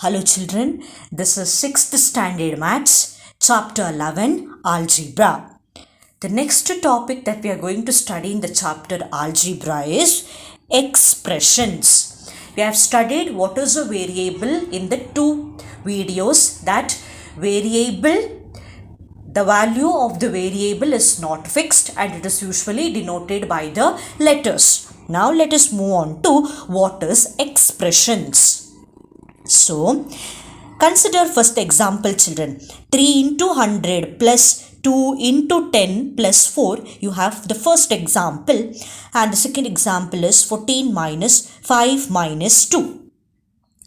Hello children, this is 6th standard Maths, Chapter 11, Algebra. The next topic that we are going to study in the chapter Algebra is expressions. We have studied what is a variable in the two videos. That variable, the value of the variable is not fixed and it is usually denoted by the letters. Now let us move on to what is expressions. So, consider first example children. 3 into 100 plus 2 into 10 plus 4. You have the first example and the second example is 14 minus 5 minus 2.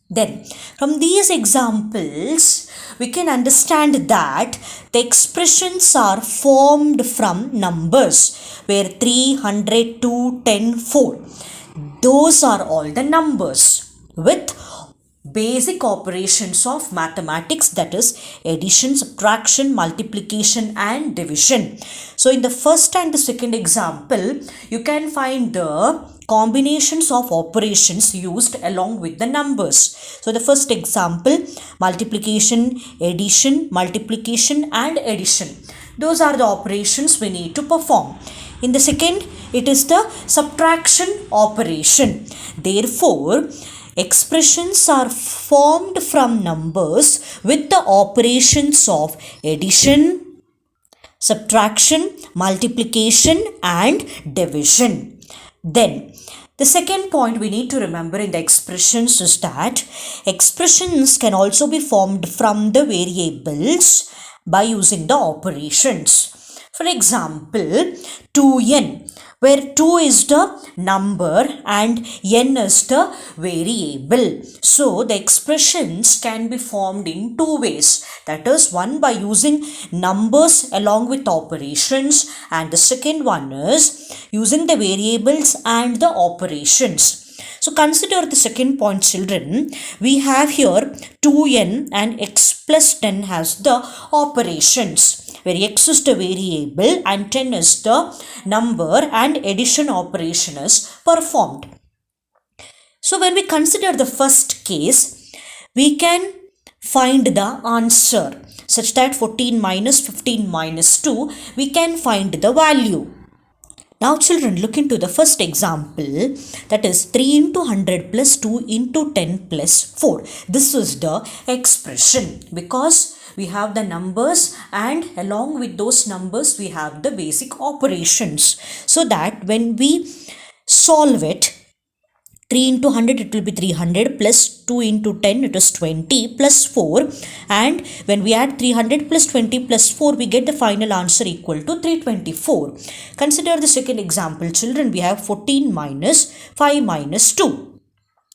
Then, from these examples, we can understand that the expressions are formed from numbers where 3, 100, 2, 10, 4. Those are all the numbers with basic operations of mathematics, that is addition, subtraction, multiplication and division. So in the first and the second example, you can find the combinations of operations used along with the numbers. So the first example, multiplication, addition, multiplication and addition. Those are the operations we need to perform. In the second, it is the subtraction operation. Therefore, expressions are formed from numbers with the operations of addition, subtraction, multiplication and division. Then, the second point we need to remember in the expressions is that expressions can also be formed from the variables by using the operations. For example, 2n, where 2 is the number and n is the variable. So, the expressions can be formed in two ways. That is, one by using numbers along with operations, and the second one is using the variables and the operations. So, consider the second point children. We have here 2n and x plus 10 has the operations, where x is the variable and 10 is the number and addition operation is performed. So when we consider the first case, we can find the answer such that 14 minus 15 minus 2, we can find the value. Now children, look into the first example, that is 3 into 100 plus 2 into 10 plus 4. This is the expression because we have the numbers and along with those numbers we have the basic operations. So that when we solve it, 3 into 100 it will be 300 plus 2 into 10 it is 20 plus 4, and when we add 300 plus 20 plus 4 we get the final answer equal to 324. Consider the second example children. We have 14 minus 5 minus 2.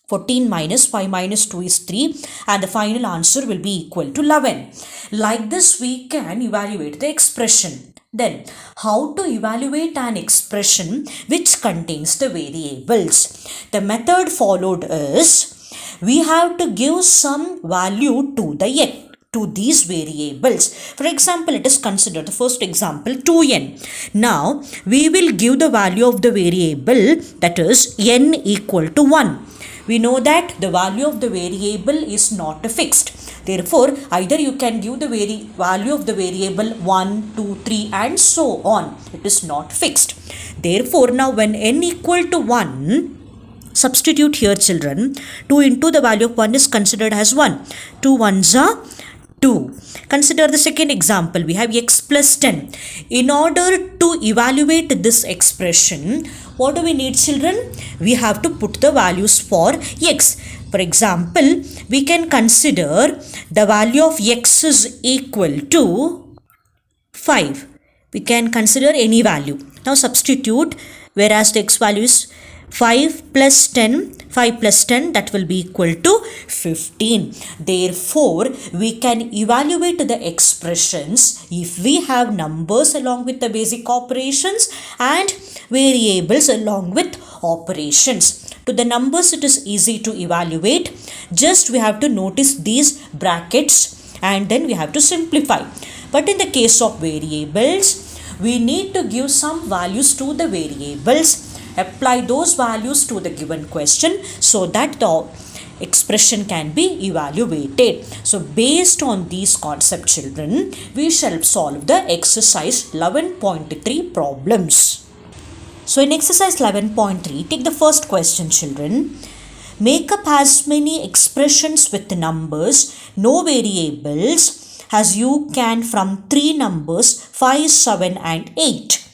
14 minus 5 minus 2 is 3 and the final answer will be equal to 11. Like this we can evaluate the expression. Then, how to evaluate an expression which contains the variables? The method followed is, we have to give some value to these variables. For example, let us consider the first example 2n. Now, we will give the value of the variable, that is n equal to 1. We know that the value of the variable is not fixed. Therefore, either you can give the value of the variable 1, 2, 3 and so on. It is not fixed. Therefore, now when n equal to 1, substitute here children. 2 into the value of 1 is considered as 1. 2 ones are 2. Consider the second example. We have x plus 10. In order to evaluate this expression, what do we need children? We have to put the values for x. For example, we can consider the value of x is equal to 5. We can consider any value. Now substitute, whereas the x value is 5 plus 10, 5 plus 10, that will be equal to 15. Therefore, we can evaluate the expressions if we have numbers along with the basic operations and variables along with operations. To the numbers it is easy to evaluate. Just we have to notice these brackets and then we have to simplify. But in the case of variables, we need to give some values to the variables. Apply those values to the given question so that the expression can be evaluated. So based on these concepts, children, we shall solve the exercise 11.3 problems. So in exercise 11.3, take the first question, children. Make up as many expressions with numbers, no variables, as you can from three numbers 5, 7 and 8.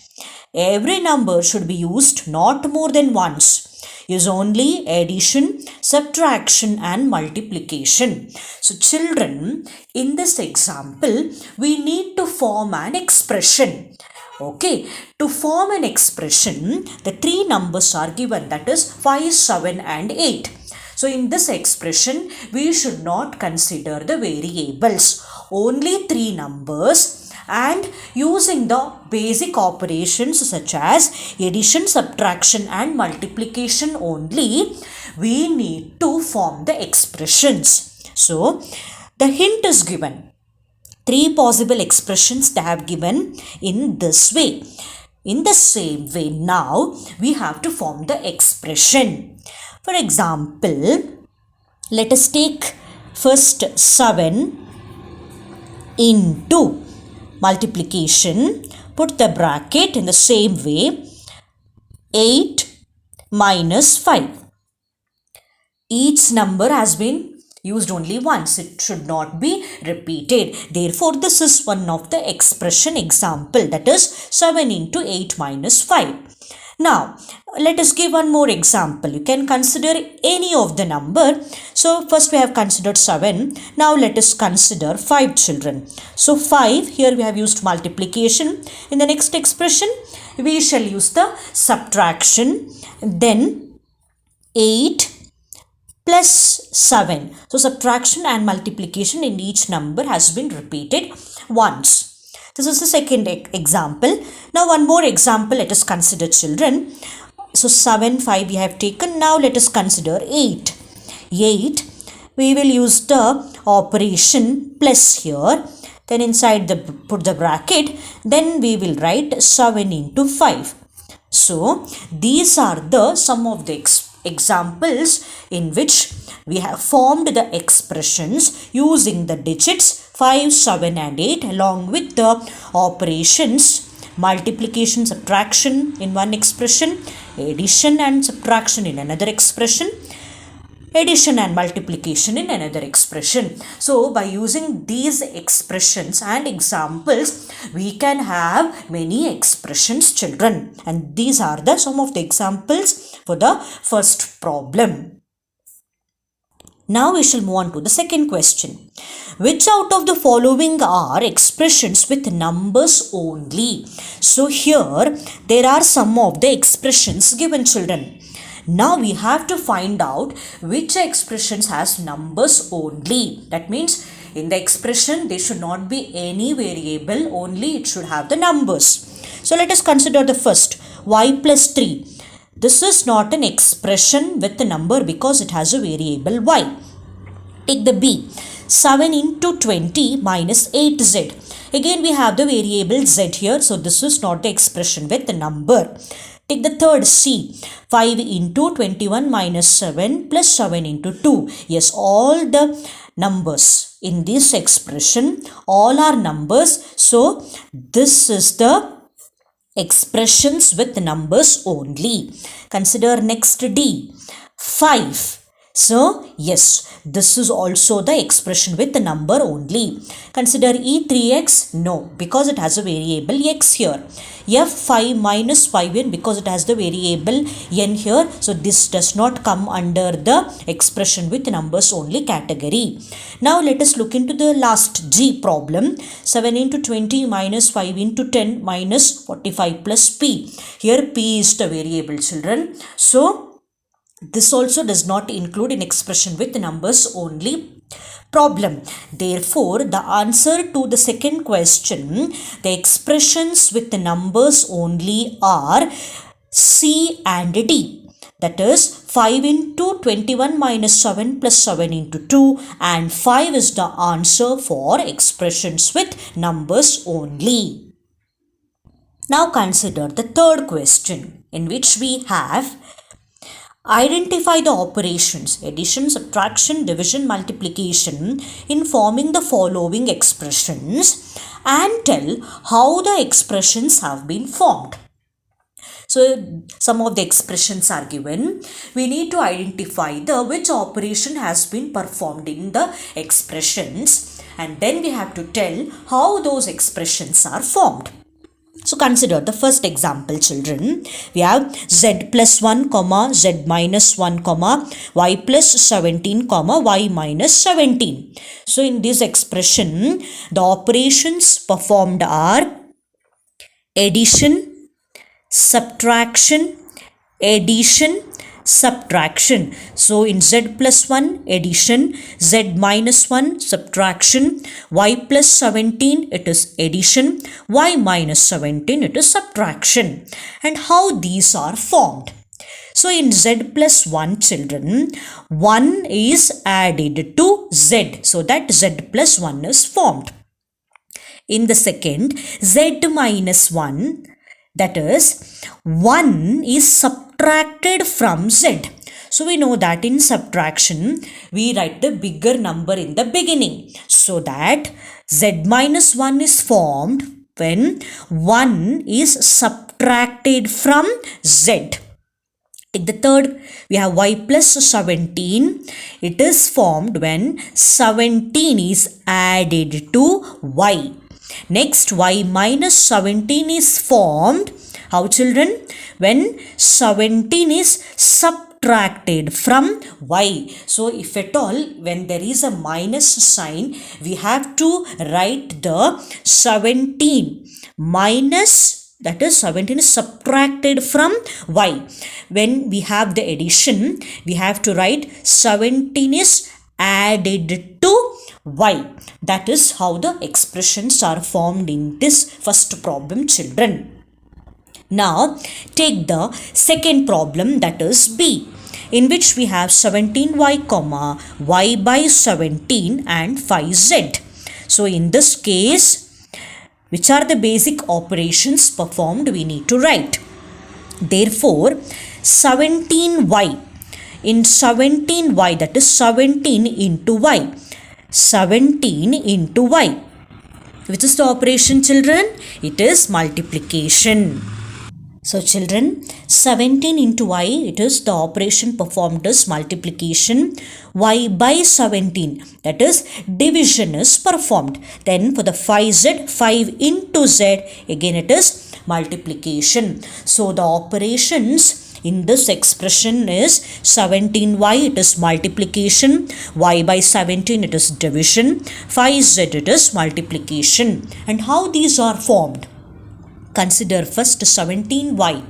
Every number should be used not more than once. Use only addition, subtraction and multiplication. So children, in this example, we need to form an expression. Okay, to form an expression, the three numbers are given, that is 5, 7 and 8. So in this expression, we should not consider the variables. Only three numbers, and using the basic operations such as addition, subtraction and multiplication only, we need to form the expressions. So the hint is given. Three possible expressions they have given in this way. In the same way, now we have to form the expression. For example, let us take first 7 into multiplication. Put the bracket in the same way. 8 minus 5. Each number has been used only once. It should not be repeated. Therefore, this is one of the expression example, that is 7 into 8 minus 5. Now, let us give one more example. You can consider any of the number. So, first we have considered 7. Now, let us consider 5, children. So, 5, here we have used multiplication. In the next expression, we shall use the subtraction. Then, 8 plus 7. So subtraction and multiplication in each number has been repeated once. This is the second example. Now one more example let us consider, children. So 7, 5 we have taken. Now let us consider 8. 8, we will use the operation plus here. Then inside put the bracket. Then we will write 7 into 5. So these are some of the examples in which we have formed the expressions using the digits 5, 7 and 8 along with the operations multiplication, subtraction in one expression, addition and subtraction in another expression, addition and multiplication in another expression. So by using these expressions and examples, we can have many expressions, children. And these are some of the examples for the first problem. Now we shall move on to the second question. Which out of the following are expressions with numbers only? So here there are some of the expressions given, children. Now we have to find out which expressions has numbers only. That means in the expression there should not be any variable, only it should have the numbers. So let us consider the first, y plus 3. This is not an expression with the number because it has a variable y. Take the B, 7 into 20 minus 8z. Again we have the variable z here, so this is not the expression with the number. Take the third, C, 5 into 21 minus 7 plus 7 into 2. Yes, all the numbers in this expression, all are numbers. So this is the expressions with numbers only. Consider next D, 5. So yes, this is also the expression with the number only. Consider E 3x, no, because it has a variable x here. F5 minus 5n, because it has the variable n here. So this does not come under the expression with numbers only category. Now let us look into the last G problem. 7 into 20 minus 5 into 10 minus 45 plus p. Here p is the variable, children. So this also does not include an expression with numbers only problem. Therefore, the answer to the second question, the expressions with the numbers only are C and D. That is 5 into 21 minus 7 plus 7 into 2, and 5 is the answer for expressions with numbers only. Now consider the third question, in which we have Identify the operations addition, subtraction, division, multiplication in forming the following expressions and tell how the expressions have been formed. So some of the expressions are given. We need to identify which operation has been performed in the expressions, and then we have to tell how those expressions are formed. So consider the first example, children. We have z plus 1, comma, z minus 1, comma, y plus 17, comma, y minus 17. So in this expression, the operations performed are addition, subtraction, addition, subtraction. So in z plus 1 addition, z minus 1 subtraction, y plus 17 it is addition, y minus 17 it is subtraction. And how these are formed? So in z plus 1, children, 1 is added to z, so that z plus 1 is formed. In the second, z minus 1, that is 1 is subtracted from z. So we know that in subtraction we write the bigger number in the beginning, so that z minus 1 is formed when 1 is subtracted from z. Take the third, we have y plus 17. It is formed when 17 is added to y. Next, y minus 17 is formed. How, children? When 17 is subtracted from y. So if at all, when there is a minus sign, we have to write the 17 minus, that is 17 is subtracted from y. When we have the addition, we have to write 17 is added to y. That is how the expressions are formed in this first problem, children. Now take the second problem, that is B, in which we have 17y, comma, y by 17 and 5z. So in this case, which are the basic operations performed, we need to write. Therefore, 17y, in 17y, that is 17 into y, 17 into y. Which is the operation, children? It is multiplication. So children, 17 into y, it is the operation performed as multiplication. Y by 17, that is division is performed. Then for the 5z, 5 into z, again it is multiplication. So the operations in this expression is 17y, it is multiplication, y by 17 it is division, 5z it is multiplication. And how these are formed? Consider first 17y.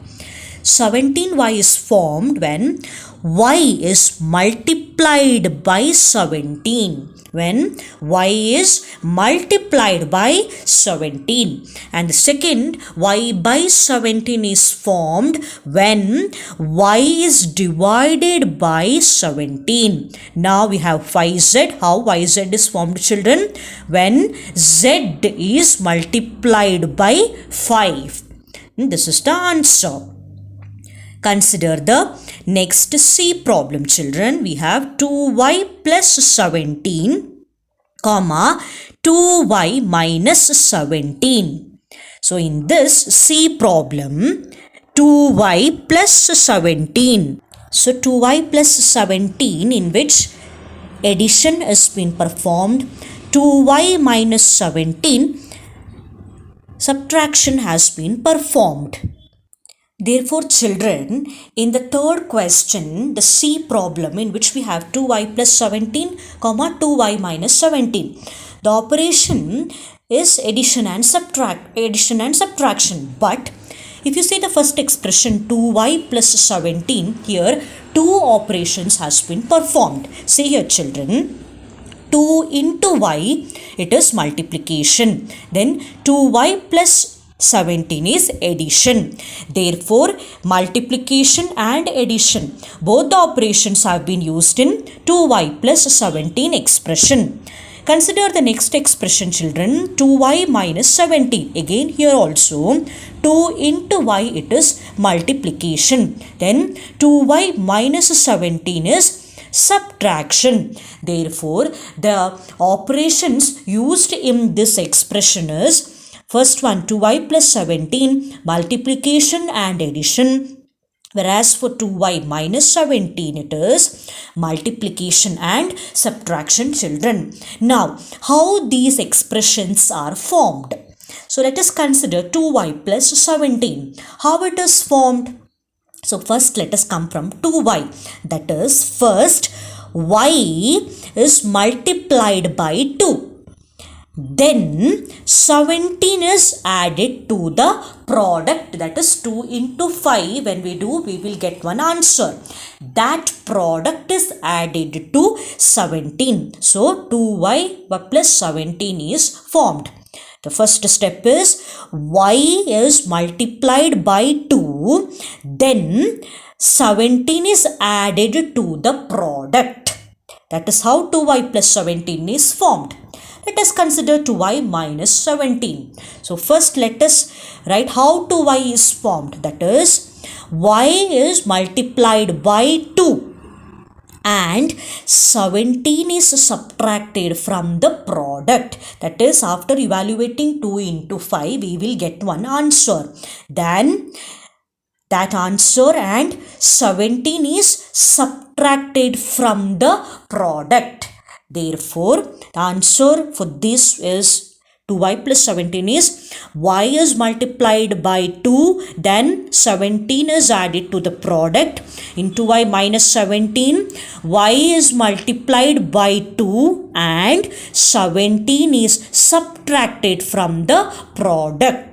17y is formed when y is multiplied by 17. When y is multiplied by 17. And the second, y by 17 is formed when y is divided by 17. Now we have 5z. How yz is formed, children? When z is multiplied by 5. This is the answer. Consider the next C problem, children. We have 2y plus 17, comma, 2y minus 17. So in this C problem, 2y plus 17. So 2y plus 17, in which addition has been performed. 2y minus 17, subtraction has been performed. Therefore, children, in the third question, the C problem, in which we have 2y plus 17, comma, 2y minus 17. The operation is addition and subtraction. But if you see the first expression 2y plus 17, here two operations has been performed. See here, children. 2 into y, it is multiplication. Then 2y plus 17 is addition. Therefore, multiplication and addition, both the operations have been used in 2y plus 17 expression. Consider the next expression, children. 2y minus 17. Again here also 2 into y, it is multiplication. Then 2y minus 17 is subtraction. Therefore, the operations used in this expression is first one 2y plus 17, multiplication and addition. Whereas for 2y minus 17, it is multiplication and subtraction, children. Now, how these expressions are formed? So, let us consider 2y plus 17. How it is formed? So, first let us come from 2y. That is, first y is multiplied by 2. Then 17 is added to the product, that is 2 into 5. When we do, we will get one answer. That product is added to 17. So 2y plus 17 is formed. The first step is y is multiplied by 2. Then 17 is added to the product. That is how 2y plus 17 is formed. Let us consider 2y minus 17. So first let us write how 2y is formed. That is, y is multiplied by 2 and 17 is subtracted from the product. That is, after evaluating 2 into 5, we will get one answer. Then that answer and 17 is subtracted from the product. Therefore, the answer for this is 2y plus 17 is y is multiplied by 2, then 17 is added to the product. Into y minus 17, y is multiplied by 2 and 17 is subtracted from the product.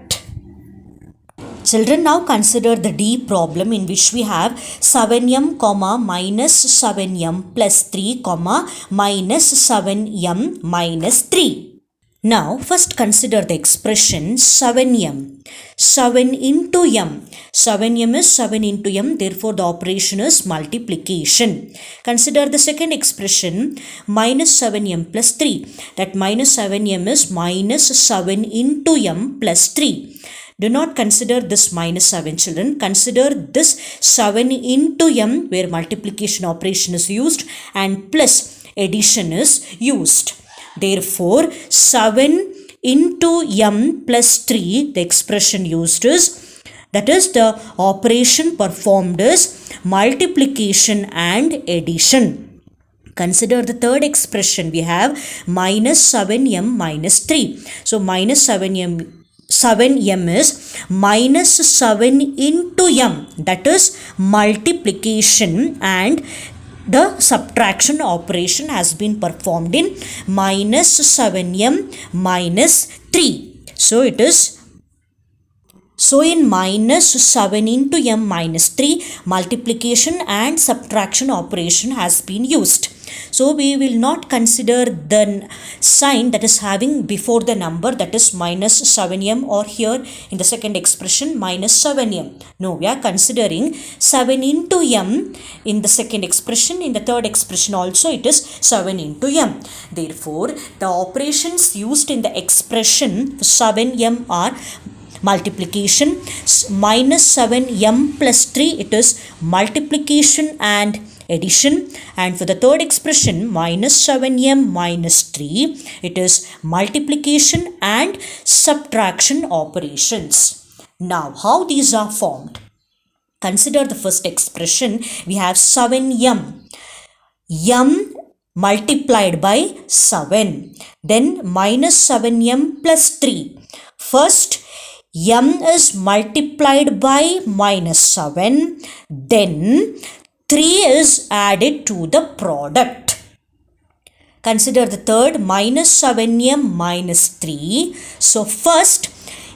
Children, now consider the D problem in which we have 7m, minus 7m plus 3, minus 7m minus 3. Now, first consider the expression 7m. 7 into m. 7m is 7 into m. Therefore, the operation is multiplication. Consider the second expression minus 7m plus 3. That minus 7m is minus 7 into m plus 3. Do not consider this minus 7, children. Consider this 7 into m where multiplication operation is used and plus addition is used. Therefore, 7 into m plus 3, the expression used is, that is, the operation performed is multiplication and addition. Consider the third expression. We have minus 7m minus 3. So, minus 7m is minus 7 into m, that is multiplication, and the subtraction operation has been performed in minus 7m minus 3. So it is, so in minus 7 into m minus 3, multiplication and subtraction operation has been used. So we will not consider the sign that is having before the number, that is minus 7m, or here in the second expression minus 7m. No, we are considering 7 into m in the second expression. In the third expression also it is 7 into m. Therefore, the operations used in the expression 7m are multiplication, minus 7m plus 3, it is multiplication and addition, and for the third expression minus 7m minus 3, it is multiplication and subtraction operations. Now, how these are formed? Consider the first expression. We have 7m. m multiplied by 7. Then minus 7m plus 3. First, m is multiplied by minus 7. Then 3 is added to the product. Consider the third, minus 7m minus 3. So first,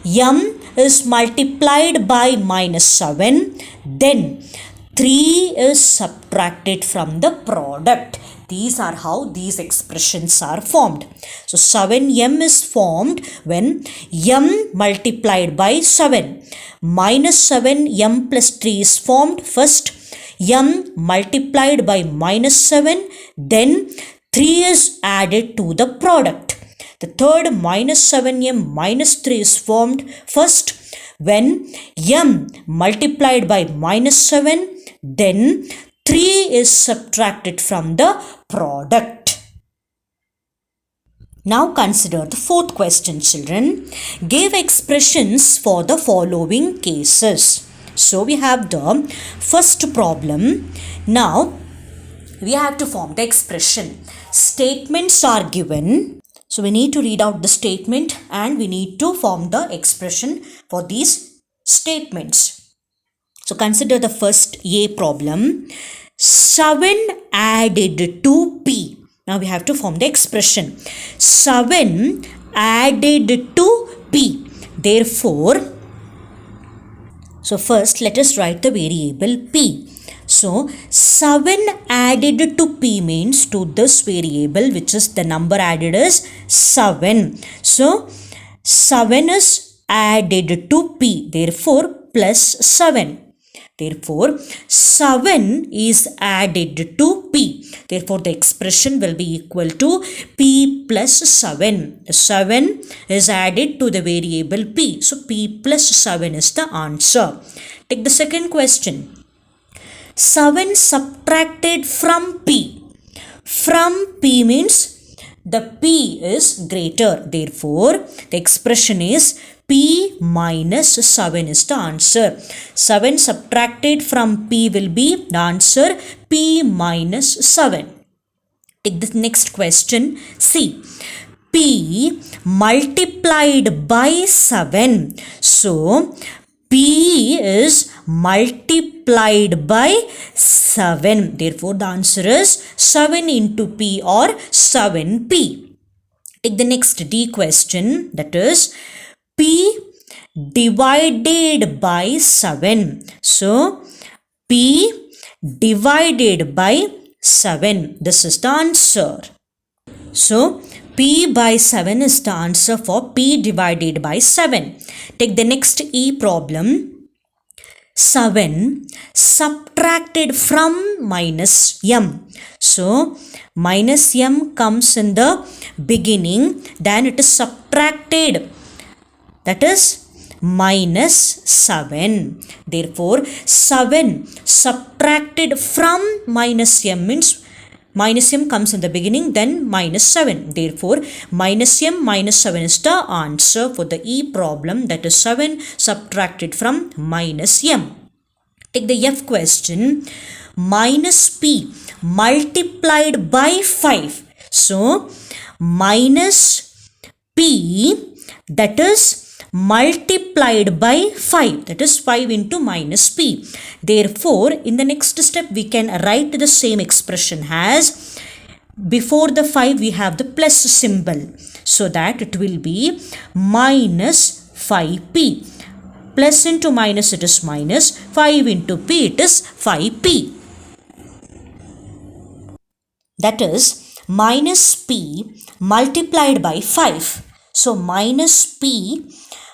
m is multiplied by minus 7. Then 3 is subtracted from the product. These are how these expressions are formed. So 7m is formed when m multiplied by 7. Minus 7m plus 3 is formed. First, m multiplied by minus 7, then 3 is added to the product. The third minus 7m minus 3 is formed first when m multiplied by minus 7, then 3 is subtracted from the product. Now consider the fourth question, children. Give expressions for the following cases. So we have the first problem. Now we have to form the expression. Statements are given. So we need to read out the statement and we need to form the expression for these statements. So consider the first A problem. 7 added to P. Now we have to form the expression. 7 added to P. Therefore, so first let us write the variable P. So 7 added to P means to this variable, which is the number added is 7. So 7 is added to P. Therefore plus 7. Therefore 7 is added to P. Therefore the expression will be equal to P plus 7. 7 is added to the variable P. So P plus 7 is the answer. Take the second question. 7 subtracted from P. From P means the P is greater. Therefore, the expression is P minus 7 is the answer. 7 subtracted from P will be the answer P minus 7. Take the next question. See, P multiplied by 7. So, P is multiplied by 7. Therefore, the answer is 7 into P or 7P. Take the next D question, that is P divided by 7. So, P divided by 7. This is the answer. So, P by 7 is the answer for P divided by 7. Take the next E problem. 7 subtracted from minus m. So, minus m comes in the beginning, then it is subtracted. That is minus 7. Therefore, 7 subtracted from minus m means minus m comes in the beginning, then minus 7. Therefore, minus m minus 7 is the answer for the E problem, that is 7 subtracted from minus m. Take the F question. Minus P multiplied by 5. So, minus P, that is multiplied by 5, that is 5 into minus P. Therefore, in the next step we can write the same expression as before the 5 we have the plus symbol, so that it will be minus 5P. Plus into minus it is minus, 5 into P it is 5P. That is minus P multiplied by 5. So, minus P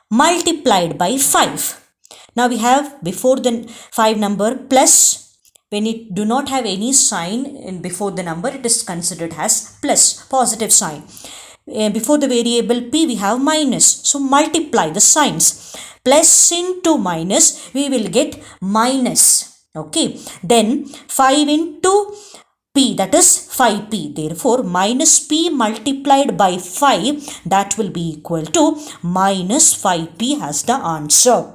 multiplied by 5. Now we have before the 5 number plus. When it do not have any sign in before the number, it is considered as plus, positive sign. Before the variable P we have minus. So multiply the signs. Plus into minus we will get minus. Okay. Then 5 into P, that is 5P. Therefore, minus P multiplied by 5, that will be equal to minus 5P as the answer.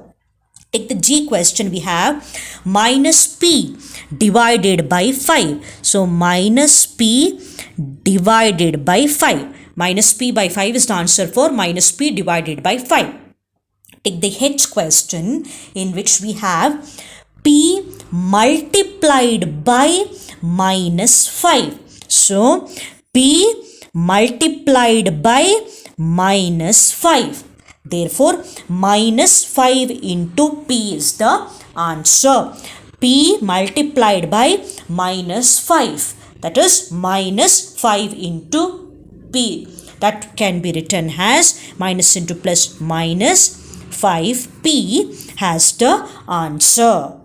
Take the G question. We have minus P divided by 5. So, minus P divided by 5. Minus P by 5 is the answer for minus P divided by 5. Take the H question, in which we have P multiplied by minus 5. So, P multiplied by minus 5. Therefore, minus 5 into P is the answer. P multiplied by minus 5. That is minus 5 into P. That can be written as minus into plus minus 5P has the answer.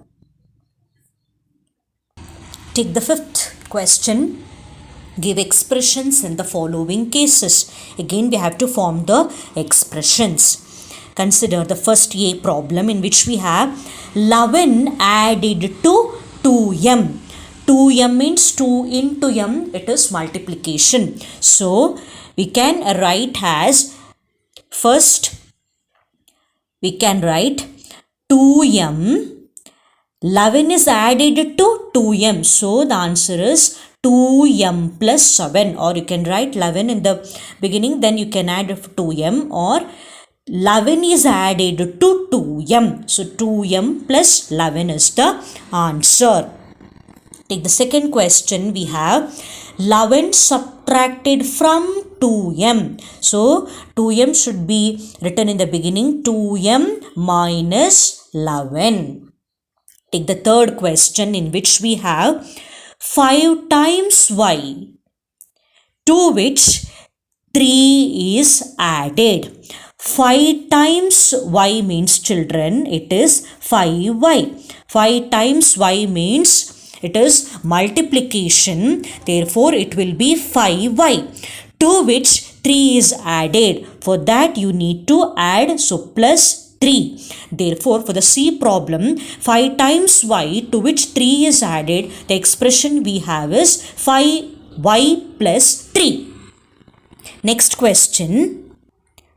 Take the fifth question. Give expressions in the following cases. Again, we have to form the expressions. Consider the first A problem in which we have 11 added to 2m. 2m means 2 into m, it is multiplication. So, we can write as, first we can write 2m, 11 is added to 2m. So, the answer is 2m plus 7, or you can write 11 in the beginning, then you can add 2m, or 11 is added to 2m. So, 2m plus 11 is the answer. Take the second question. We have 11 subtracted from 2m. So, 2m should be written in the beginning. 2m minus 11. Take the third question in which we have 5 times y, to which 3 is added. 5 times y means, children, it is 5y. 5 times y means it is multiplication. Therefore, it will be 5y, to which 3 is added. For that, you need to add, so plus 3. Therefore, for the C problem, 5 times y to which 3 is added, the expression we have is 5y plus 3. Next question.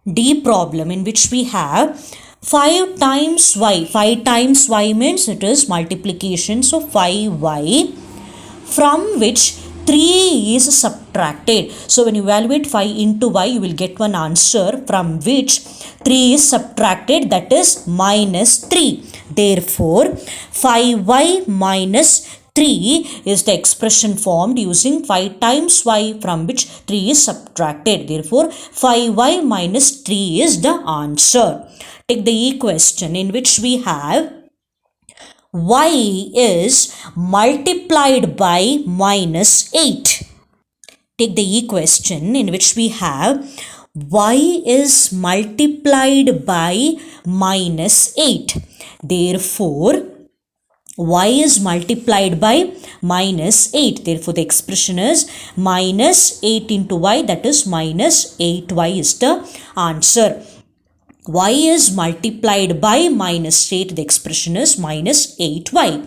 D problem in which we have 5 times y. 5 times y means it is multiplication. So, 5y, from which 3 is subtracted. So, when you evaluate 5 into y, you will get one answer from which 3 is subtracted, that is minus 3. Therefore, 5y minus 3 is the expression formed using 5 times y from which 3 is subtracted. Therefore, 5y minus 3 is the answer. Take the E question in which we have y is multiplied by minus 8. Take the E question in which we have y is multiplied by minus 8. Therefore, y is multiplied by minus 8. Therefore, the expression is minus 8 into y, that is minus 8y is the answer. Y is multiplied by minus 8. The expression is minus 8y.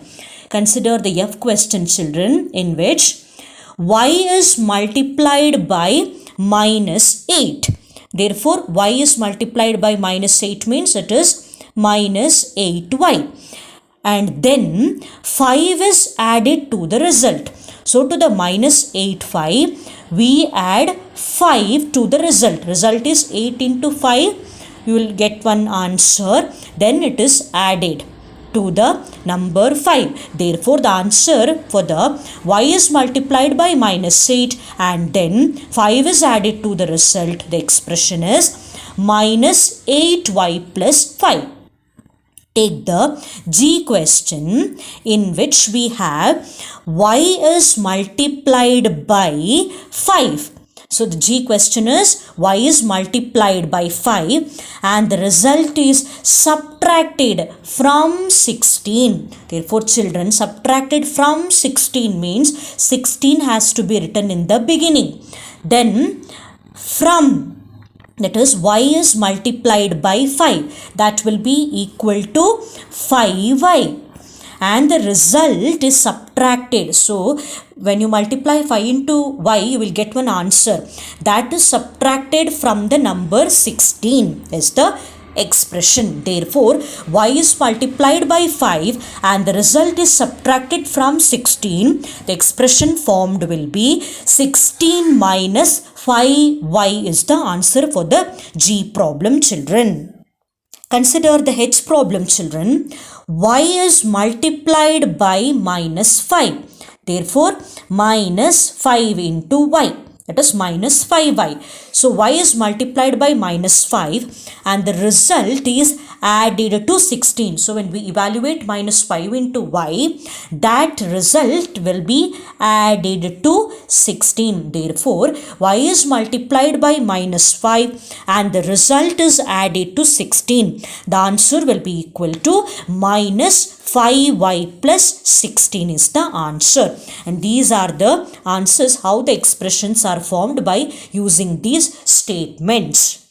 Consider the F question, children, in which y is multiplied by minus 8. Therefore, y is multiplied by minus 8 means it is minus 8y. And then 5 is added to the result. So, to the minus 8y, we add 5 to the result. Result is 8 into 5. You will get one answer. Then it is added to the number 5. Therefore, the answer for the y is multiplied by minus 8 and then 5 is added to the result. The expression is minus 8y plus 5. Take the G question in which we have y is multiplied by 5. So, the G question is y is multiplied by 5 and the result is subtracted from 16. Therefore, children, subtracted from 16 means 16 has to be written in the beginning. Then, from, that is y is multiplied by 5, that will be equal to 5y. And the result is subtracted. So, when you multiply 5 into y, you will get one answer. That is subtracted from the number 16 is the expression. Therefore, y is multiplied by 5 and the result is subtracted from 16. The expression formed will be 16 minus 5y is the answer for the G problem, children. Consider the H problem, children. Y is multiplied by minus 5. Therefore, minus 5 into y. that is minus 5y. So y is multiplied by minus 5 and the result is added to 16. So when we evaluate minus 5 into y, that result will be added to 16. Therefore, y is multiplied by minus 5 and the result is added to 16. The answer will be equal to minus 5y plus 16 is the answer. And these are the answers how the expressions are formed by using these statements.